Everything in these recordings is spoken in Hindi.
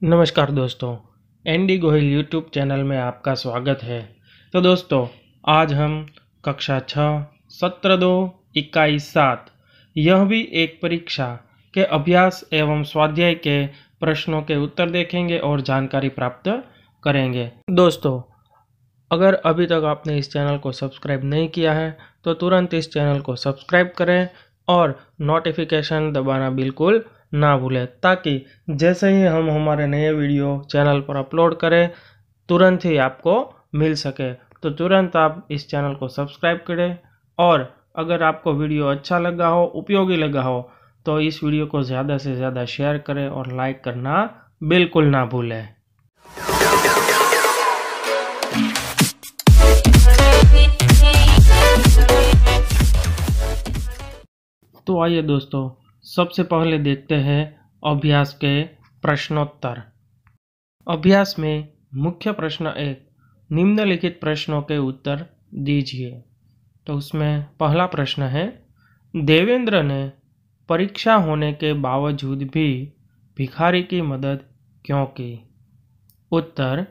नमस्कार दोस्तों, एनडी गोहिल यूट्यूब चैनल में आपका स्वागत है। तो दोस्तों, आज हम कक्षा 6 सत्र 2 इकाई 7 यह भी एक परीक्षा के अभ्यास एवं स्वाध्याय के प्रश्नों के उत्तर देखेंगे और जानकारी प्राप्त करेंगे। दोस्तों, अगर अभी तक आपने इस चैनल को सब्सक्राइब नहीं किया है तो तुरंत इस चैनल को सब्सक्राइब करें और नोटिफिकेशन दबाना बिल्कुल ना भूलें, ताकि जैसे ही हम हमारे नए वीडियो चैनल पर अपलोड करें तुरंत ही आपको मिल सके। तो तुरंत आप इस चैनल को सब्सक्राइब करें और अगर आपको वीडियो अच्छा लगा हो, उपयोगी लगा हो, तो इस वीडियो को ज़्यादा से ज़्यादा शेयर करें और लाइक करना बिल्कुल ना भूलें। तो आइए दोस्तों, सबसे पहले देखते हैं अभ्यास के प्रश्नोत्तर। अभ्यास में मुख्य प्रश्न 1, निम्नलिखित प्रश्नों के उत्तर दीजिए। तो उसमें पहला प्रश्न है, देवेंद्र ने परीक्षा होने के बावजूद भी भिखारी की मदद क्यों की? उत्तर,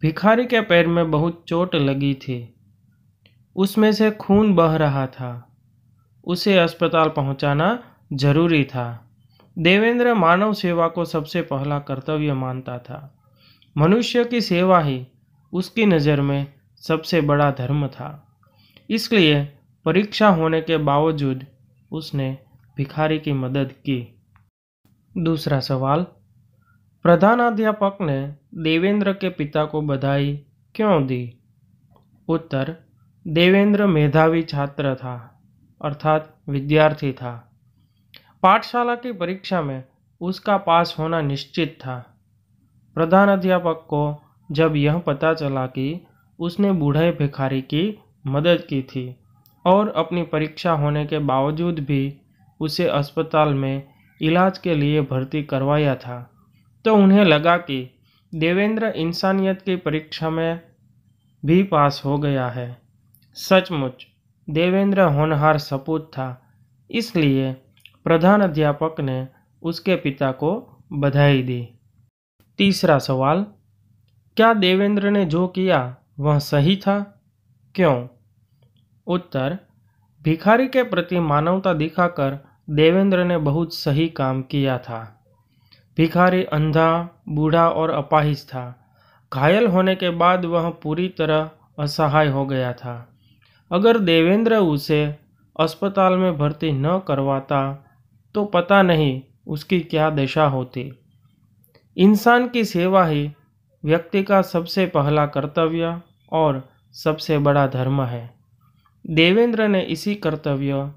भिखारी के पैर में बहुत चोट लगी थी, उसमें से खून बह रहा था, उसे अस्पताल पहुंचाना जरूरी था। देवेंद्र मानव सेवा को सबसे पहला कर्तव्य मानता था। मनुष्य की सेवा ही उसकी नज़र में सबसे बड़ा धर्म था। इसलिए परीक्षा होने के बावजूद उसने भिखारी की मदद की। दूसरा सवाल, प्रधानाध्यापक ने देवेंद्र के पिता को बधाई क्यों दी? उत्तर, देवेंद्र मेधावी छात्र था, अर्थात विद्यार्थी था। पाठशाला की परीक्षा में उसका पास होना निश्चित था। प्रधानाध्यापक को जब यह पता चला कि उसने बूढ़े भिखारी की मदद की थी और अपनी परीक्षा होने के बावजूद भी उसे अस्पताल में इलाज के लिए भर्ती करवाया था, तो उन्हें लगा कि देवेंद्र इंसानियत की परीक्षा में भी पास हो गया है। सचमुच देवेंद्र होनहार सपूत था, इसलिए प्रधान अध्यापक ने उसके पिता को बधाई दी। तीसरा सवाल, क्या देवेंद्र ने जो किया वह सही था? क्यों? उत्तर, भिखारी के प्रति मानवता दिखाकर देवेंद्र ने बहुत सही काम किया था। भिखारी अंधा, बूढ़ा और अपाहिज था। घायल होने के बाद वह पूरी तरह असहाय हो गया था। अगर देवेंद्र उसे अस्पताल में भर्ती न करवाता तो पता नहीं उसकी क्या दशा होती। इंसान की सेवा ही व्यक्ति का सबसे पहला कर्तव्य और सबसे बड़ा धर्म है। देवेंद्र ने इसी कर्तव्य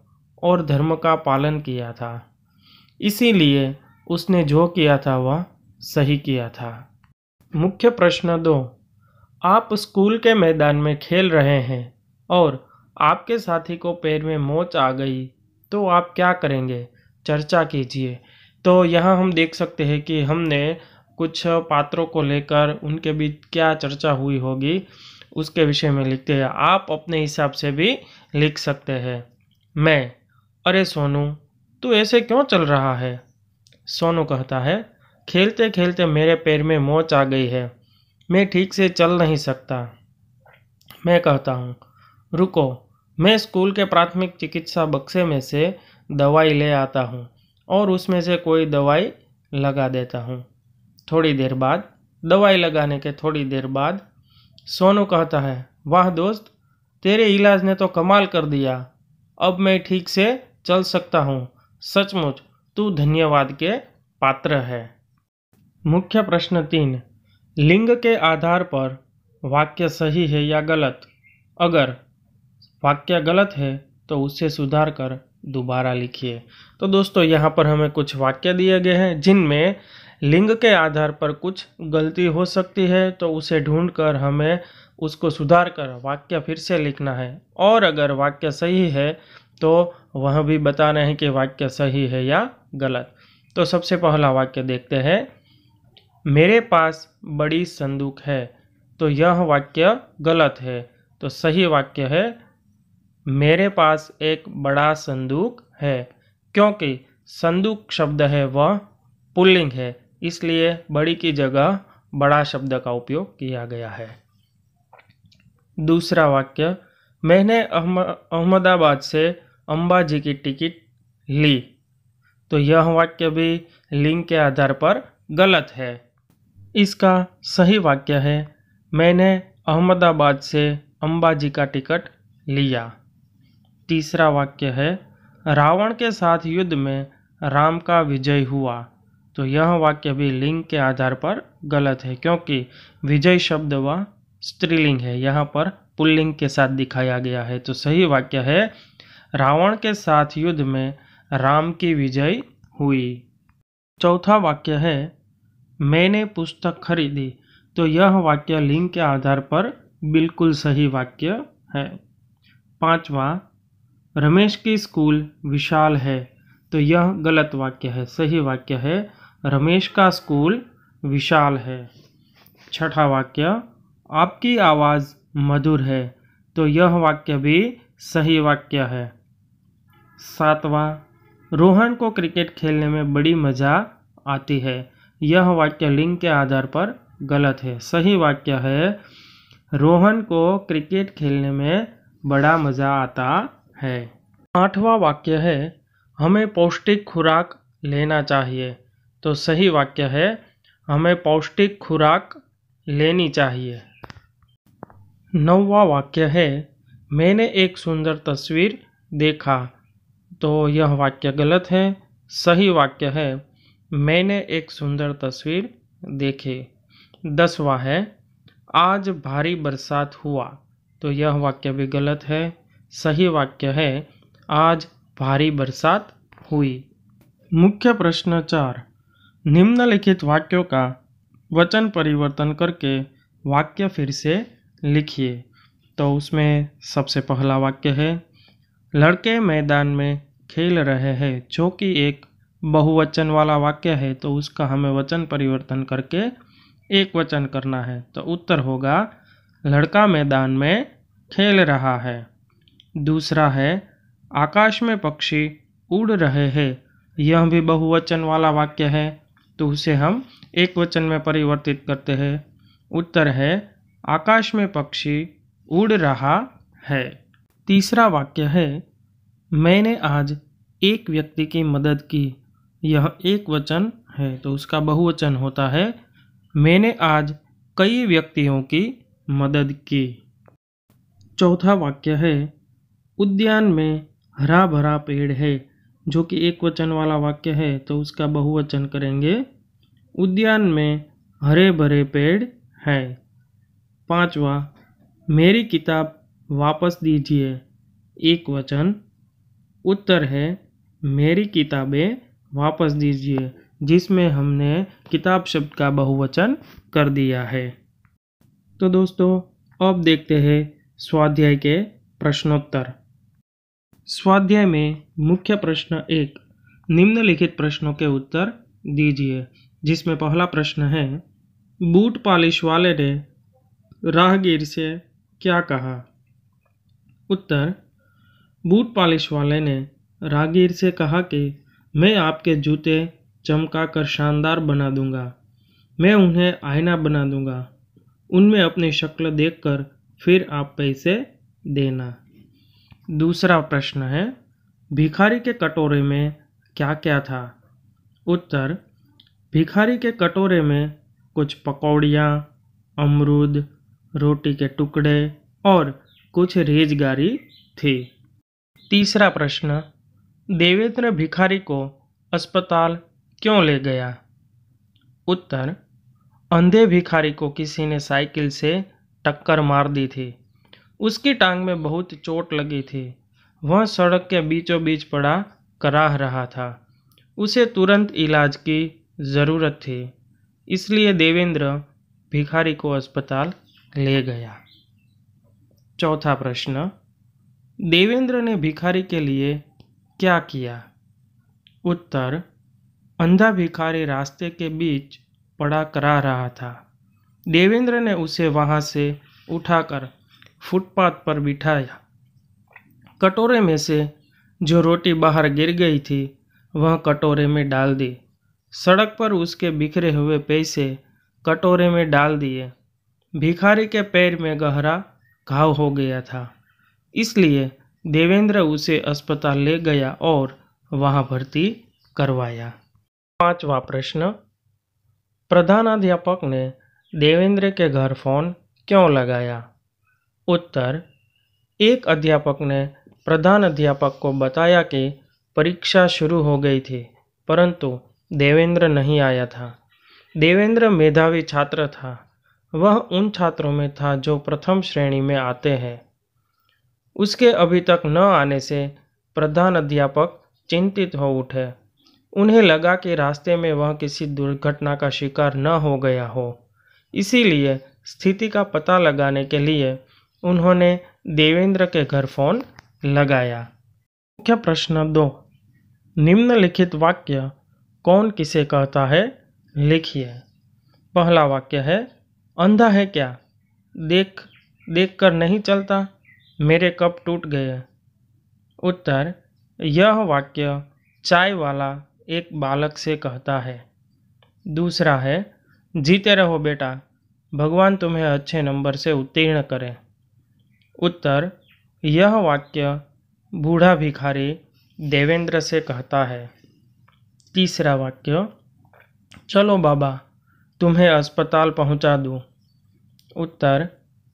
और धर्म का पालन किया था, इसीलिए उसने जो किया था वह सही किया था। मुख्य प्रश्न 2, आप स्कूल के मैदान में खेल रहे हैं और आपके साथी को पैर में मोच आ गई, तो आप क्या करेंगे? चर्चा कीजिए। तो यहाँ हम देख सकते हैं कि हमने कुछ पात्रों को लेकर उनके बीच क्या चर्चा हुई होगी उसके विषय में लिखते हैं। आप अपने हिसाब से भी लिख सकते हैं। मैं, अरे सोनू, तू ऐसे क्यों चल रहा है? सोनू कहता है, खेलते खेलते मेरे पैर में मोच आ गई है, मैं ठीक से चल नहीं सकता। मैं कहता हूँ, रुको, मैं स्कूल के प्राथमिक चिकित्सा बक्से में से दवाई ले आता हूँ और उसमें से कोई दवाई लगा देता हूँ। थोड़ी देर बाद, दवाई लगाने के थोड़ी देर बाद सोनू कहता है, वाह दोस्त, तेरे इलाज ने तो कमाल कर दिया, अब मैं ठीक से चल सकता हूँ। सचमुच तू धन्यवाद के पात्र है। मुख्य प्रश्न 3, लिंग के आधार पर वाक्य सही है या गलत? अगर वाक्य गलत है तो उससे सुधार कर दोबारा लिखिए। तो दोस्तों, यहाँ पर हमें कुछ वाक्य दिए गए हैं जिनमें लिंग के आधार पर कुछ गलती हो सकती है, तो उसे ढूंढकर हमें उसको सुधार कर वाक्य फिर से लिखना है। और अगर वाक्य सही है तो वह भी बताना है कि वाक्य सही है या गलत। तो सबसे पहला वाक्य देखते हैं, मेरे पास बड़ी संदूक है। तो यह वाक्य गलत है। तो सही वाक्य है, मेरे पास एक बड़ा संदूक है, क्योंकि संदूक शब्द है वह पुल्लिंग है, इसलिए बड़ी की जगह बड़ा शब्द का उपयोग किया गया है। दूसरा वाक्य, मैंने अहमदाबाद से अंबाजी की टिकट ली। तो यह वाक्य भी लिंग के आधार पर गलत है। इसका सही वाक्य है, मैंने अहमदाबाद से अंबाजी का टिकट लिया। तीसरा वाक्य है, रावण के साथ युद्ध में राम का विजय हुआ। तो यह वाक्य भी लिंग के आधार पर गलत है, क्योंकि विजय शब्द वह स्त्रीलिंग है, यहाँ पर पुल्लिंग के साथ दिखाया गया है। तो सही वाक्य है, रावण के साथ युद्ध में राम की विजय हुई। चौथा वाक्य है, मैंने पुस्तक खरीदी। तो यह वाक्य लिंग के आधार पर बिल्कुल सही वाक्य है। पांचवा, रमेश की स्कूल विशाल है। तो यह गलत वाक्य है। सही वाक्य है, रमेश का स्कूल विशाल है। छठा वाक्य, आपकी आवाज़ मधुर है। तो यह वाक्य भी सही वाक्य है। सातवां, रोहन को क्रिकेट खेलने में बड़ी मज़ा आती है। यह वाक्य लिंग के आधार पर गलत है। सही वाक्य है, रोहन को क्रिकेट खेलने में बड़ा मज़ा आता है। आठवां वाक्य है, हमें पौष्टिक खुराक लेना चाहिए। तो सही वाक्य है, हमें पौष्टिक खुराक लेनी चाहिए। नौवां वाक्य है, मैंने एक सुंदर तस्वीर देखा। तो यह वाक्य गलत है। सही वाक्य है, मैंने एक सुंदर तस्वीर देखी। 10वां है, आज भारी बरसात हुआ। तो यह वाक्य भी गलत है। सही वाक्य है, आज भारी बरसात हुई। मुख्य प्रश्न 4, निम्नलिखित वाक्यों का वचन परिवर्तन करके वाक्य फिर से लिखिए। तो उसमें सबसे पहला वाक्य है, लड़के मैदान में खेल रहे हैं, जो कि एक बहुवचन वाला वाक्य है। तो उसका हमें वचन परिवर्तन करके एक वचन करना है। तो उत्तर होगा, लड़का मैदान में खेल रहा है। दूसरा है, आकाश में पक्षी उड़ रहे हैं। यह भी बहुवचन वाला वाक्य है, तो उसे हम एक वचन में परिवर्तित करते हैं। उत्तर है, आकाश में पक्षी उड़ रहा है। तीसरा वाक्य है, मैंने आज एक व्यक्ति की मदद की। यह एक वचन है, तो उसका बहुवचन होता है, मैंने आज कई व्यक्तियों की मदद की। चौथा वाक्य है, उद्यान में हरा भरा पेड़ है, जो कि एक वचन वाला वाक्य है। तो उसका बहुवचन करेंगे, उद्यान में हरे भरे पेड़ है। पांचवा, मेरी किताब वापस दीजिए। एक वचन। उत्तर है, मेरी किताबें वापस दीजिए, जिसमें हमने किताब शब्द का बहुवचन कर दिया है। तो दोस्तों, अब देखते हैं स्वाध्याय के प्रश्नोत्तर। स्वाध्याय में मुख्य प्रश्न 1, निम्नलिखित प्रश्नों के उत्तर दीजिए, जिसमें पहला प्रश्न है, बूट पॉलिश वाले ने राहगीर से क्या कहा? उत्तर, बूट पॉलिश वाले ने राहगीर से कहा कि मैं आपके जूते चमका कर शानदार बना दूंगा। मैं उन्हें आईना बना दूंगा। उनमें अपनी शक्ल देखकर फिर आप पैसे देना। दूसरा प्रश्न है, भिखारी के कटोरे में क्या क्या था? उत्तर, भिखारी के कटोरे में कुछ पकौड़ियाँ, अमरूद, रोटी के टुकड़े और कुछ रेजगारी थी। तीसरा प्रश्न, देवेंद्र भिखारी को अस्पताल क्यों ले गया? उत्तर, अंधे भिखारी को किसी ने साइकिल से टक्कर मार दी थी। उसकी टांग में बहुत चोट लगी थी। वह सड़क के बीचों बीच पड़ा कराह रहा था। उसे तुरंत इलाज की ज़रूरत थी, इसलिए देवेंद्र भिखारी को अस्पताल ले गया। चौथा प्रश्न, देवेंद्र ने भिखारी के लिए क्या किया? उत्तर, अंधा भिखारी रास्ते के बीच पड़ा करा रहा था। देवेंद्र ने उसे वहां से उठाकर फुटपाथ पर बिठाया। कटोरे में से जो रोटी बाहर गिर गई थी, वह कटोरे में डाल दी। सड़क पर उसके बिखरे हुए पैसे कटोरे में डाल दिए। भिखारी के पैर में गहरा घाव हो गया था, इसलिए देवेंद्र उसे अस्पताल ले गया और वहां भर्ती करवाया। 5वां प्रश्न, प्रधानाध्यापक ने देवेंद्र के घर फोन क्यों लगाया? उत्तर, एक अध्यापक ने प्रधान अध्यापक को बताया कि परीक्षा शुरू हो गई थी, परंतु देवेंद्र नहीं आया था। देवेंद्र मेधावी छात्र था। वह उन छात्रों में था जो प्रथम श्रेणी में आते हैं। उसके अभी तक न आने से प्रधान अध्यापक चिंतित हो उठे। उन्हें लगा कि रास्ते में वह किसी दुर्घटना का शिकार न हो गया हो। इसीलिए स्थिति का पता लगाने के लिए उन्होंने देवेंद्र के घर फोन लगाया। मुख्य प्रश्न 2, निम्नलिखित वाक्य कौन किसे कहता है? लिखिए। पहला वाक्य है, अंधा है क्या? देख कर नहीं चलता? मेरे कप टूट गए। उत्तर, यह वाक्य चाय वाला एक बालक से कहता है। दूसरा है, जीते रहो बेटा, भगवान तुम्हें अच्छे नंबर से उत्तीर्ण करे। उत्तर, यह वाक्य बूढ़ा भिखारी देवेंद्र से कहता है। तीसरा वाक्य, चलो बाबा, तुम्हें अस्पताल पहुंचा दूं। उत्तर,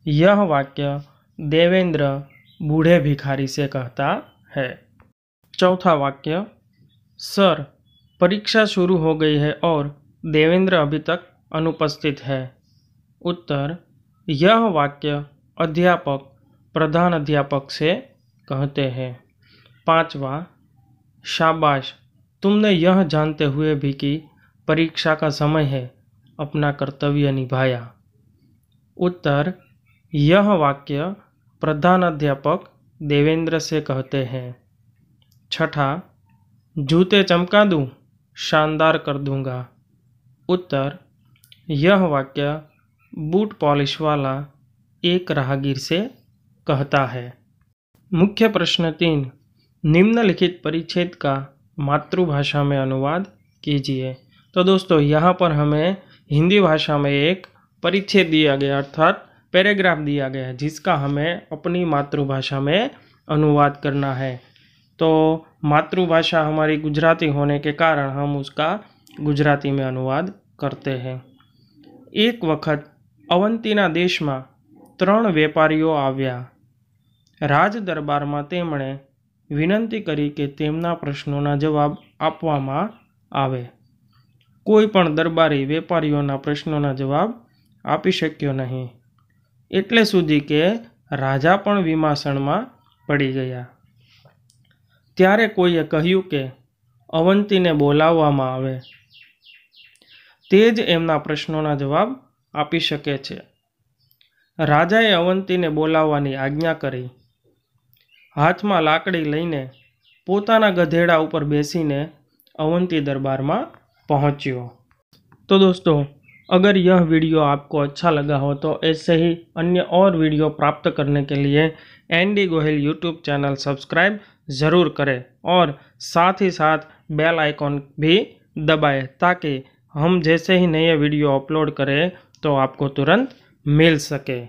यह वाक्य देवेंद्र बूढ़े भिखारी से कहता है। चौथा वाक्य, सर, परीक्षा शुरू हो गई है और देवेंद्र अभी तक अनुपस्थित है। उत्तर, यह वाक्य अध्यापक प्रधान अध्यापक से कहते हैं। पांचवा, शाबाश, तुमने यह जानते हुए भी कि परीक्षा का समय है, अपना कर्तव्य निभाया। उत्तर, यह वाक्य प्रधान अध्यापक देवेंद्र से कहते हैं। छठा, जूते चमका दूं, शानदार कर दूंगा। उत्तर, यह वाक्य बूट पॉलिश वाला एक राहगीर से कहता है। मुख्य प्रश्न 3, निम्नलिखित परिच्छेद का मातृभाषा में अनुवाद कीजिए। तो दोस्तों, यहाँ पर हमें हिंदी भाषा में एक परिच्छेद दिया गया, अर्थात पैराग्राफ दिया गया है, जिसका हमें अपनी मातृभाषा में अनुवाद करना है। तो मातृभाषा हमारी गुजराती होने के कारण हम उसका गुजराती में अनुवाद करते हैं। एक वक्त अवंतीना देश में 3 વેપારીઓ આવ્યા। રાજ દરબારમાં તેમણે વિનંતી કરી કે તેમના પ્રશ્નોના જવાબ આપવામાં આવે। કોઈ પણ દરબારી વેપારીઓના પ્રશ્નોના જવાબ આપી શક્યો નહીં, એટલે સુધી કે રાજા પણ વિમાસણમાં પડી ગયા। ત્યારે કોઈએ કહ્યું કે અવંતીને બોલાવવામાં આવે, તે જ એમના પ્રશ્નોના જવાબ આપી શકે છે। રાજાએ અવંતીને બોલાવવાની આજ્ઞા કરી। હાથમાં લાકડી લઈને પોતાના ગધેડા ઉપર બેસીને अवंती दरबार में पहुँच्यो। तो दोस्तों, अगर यह वीडियो आपको अच्छा लगा हो तो ऐसे ही अन्य और वीडियो प्राप्त करने के लिए N D Gohil YouTube channel subscribe ज़रूर करें और साथ ही साथ बेल आइकॉन भी दबाएं, ताकि हम जैसे ही नए वीडियो अपलोड करें तो आपको तुरंत मिल सके।